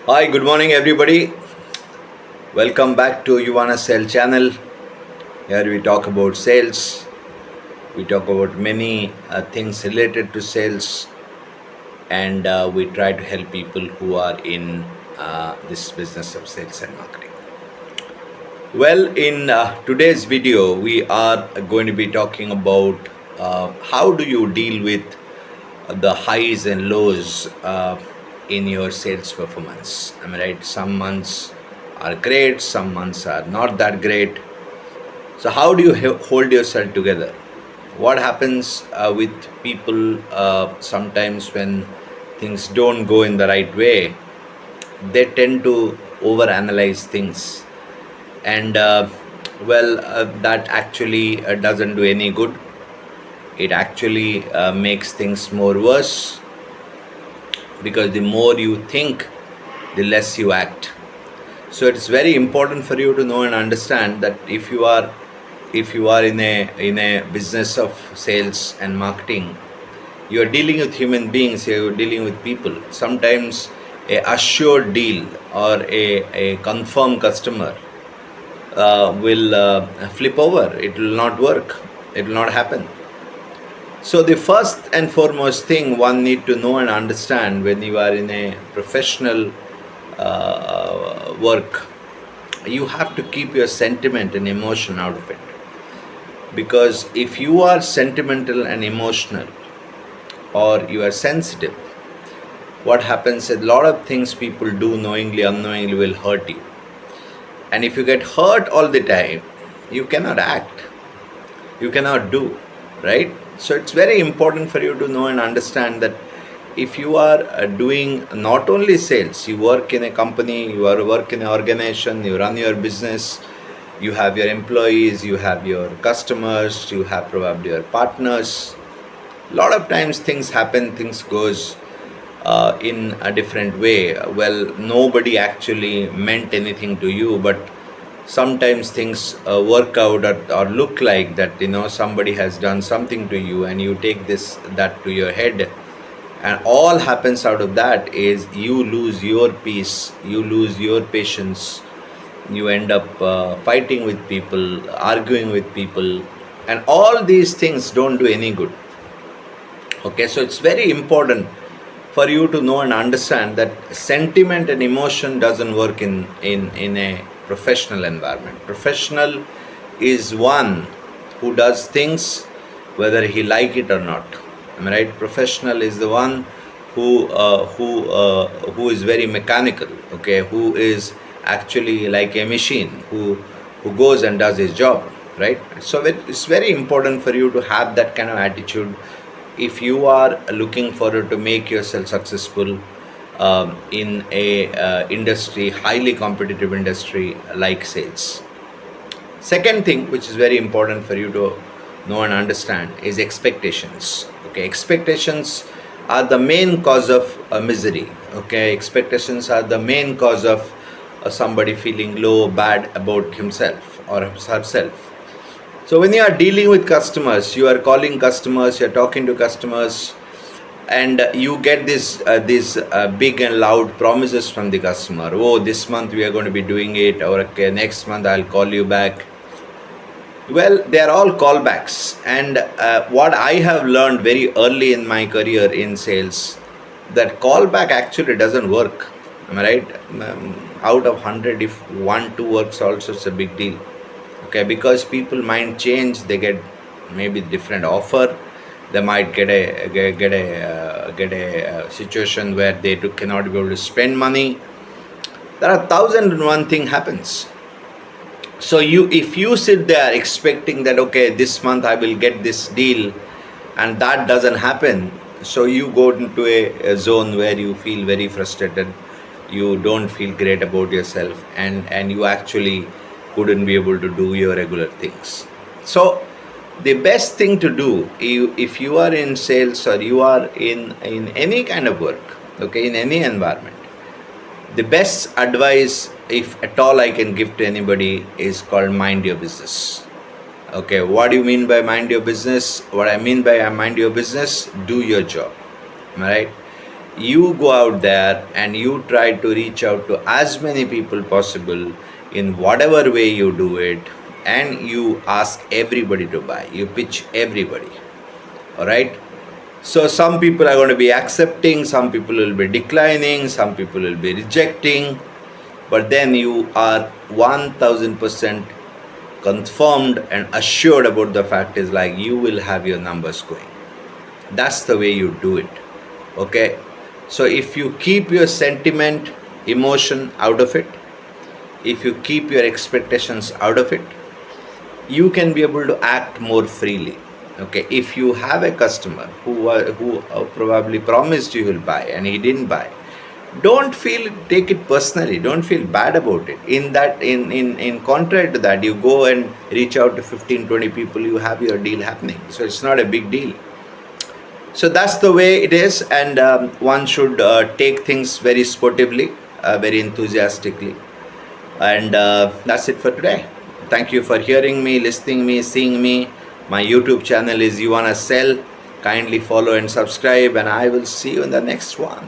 Hi, good morning, everybody. Welcome back to You Wanna Sell channel. Here we talk about sales. We talk about many things related to sales, and we try to help people who are in this business of sales and marketing. Well, in today's video, we are going to be talking about how do you deal with the highs and lows in your sales performance. I mean, right? Some months are great, some months are not that great. So, how do you hold yourself together? What happens with people sometimes when things don't go in the right way? They tend to overanalyze things, and that actually doesn't do any good. It actually makes things more worse, because the more you think, the less you act. So it's very important for you to know and understand that if you are in a business of sales and marketing, you are dealing with human beings, you are dealing with people. Sometimes a assured deal or a confirmed customer will flip over. It will not work. It will not happen. So the first and foremost thing one need to know and understand when you are in a professional work, you have to keep your sentiment and emotion out of it. Because if you are sentimental and emotional, or you are sensitive, what happens is a lot of things people do knowingly, unknowingly will hurt you. And if you get hurt all the time, you cannot act, you cannot do, right? So it's very important for you to know and understand that if you are doing not only sales, you work in a company, you are work in an organization, you run your business, you have your employees, you have your customers, you have probably your partners. A lot of times things happen, things goes in a different way. Well, nobody actually meant anything to you, but sometimes things work out, or look like that somebody has done something to you, and you take that to your head, and all happens out of that is you lose your peace, you lose your patience, you end up fighting with people, arguing with people, and all these things don't do any good. Okay, so it's very important for you to know and understand that sentiment and emotion doesn't work in a professional environment. Professional is one who does things whether he like it or not. Am I right? Professional is the one who is very mechanical. Okay, who is actually like a machine, who goes and does his job, right? So it's very important for you to have that kind of attitude if you are looking forward to make yourself successful in a industry, highly competitive industry like sales. Second thing which is very important for you to know and understand is expectations. Okay, expectations are the main cause of misery. Okay, expectations are the main cause of somebody feeling low, bad about himself or herself. So when you are dealing with customers, you are calling customers, you are talking to customers, and you get these big and loud promises from the customer. Oh, this month we are going to be doing it, or okay, next month I'll call you back. Well, they are all callbacks, and what I have learned very early in my career in sales, that callback actually doesn't work. Am I right? Out of 100, if 1 2 works also, it's a big deal. Okay, because people mind change, they get maybe different offer, they might get a situation where they cannot be able to spend money. There are 1,001 thing happens. So if you sit there expecting that okay, this month I will get this deal, and that doesn't happen, so you go into a zone where you feel very frustrated, you don't feel great about yourself, and you actually couldn't be able to do your regular things. So the best thing to do, if you are in sales or you are in any kind of work, okay, in any environment, the best advice, if at all I can give to anybody, is called mind your business. Okay, what do you mean by mind your business? What I mean by mind your business, do your job. Am I right? you go out there and you try to reach out to as many people possible in whatever way you do it, and you ask everybody to buy, you pitch everybody. All right, so some people are going to be accepting, some people will be declining, some people will be rejecting, but then you are 1000% confirmed and assured about the fact is like you will have your numbers going. That's the way you do it. Okay, so if you keep your sentiment, emotion out of it, if you keep your expectations out of it, you can be able to act more freely. Okay, if you have a customer who probably promised you will buy and he didn't buy, don't take it personally, don't feel bad about it. In contrary to that, you go and reach out to 15-20 people, you have your deal happening, so it's not a big deal. So that's the way it is, and one should take things very sportively, very enthusiastically, and that's it for today. Thank you for hearing me, listening me, seeing me. My YouTube channel is You Wanna Sell. Kindly follow and subscribe, and I will see you in the next one.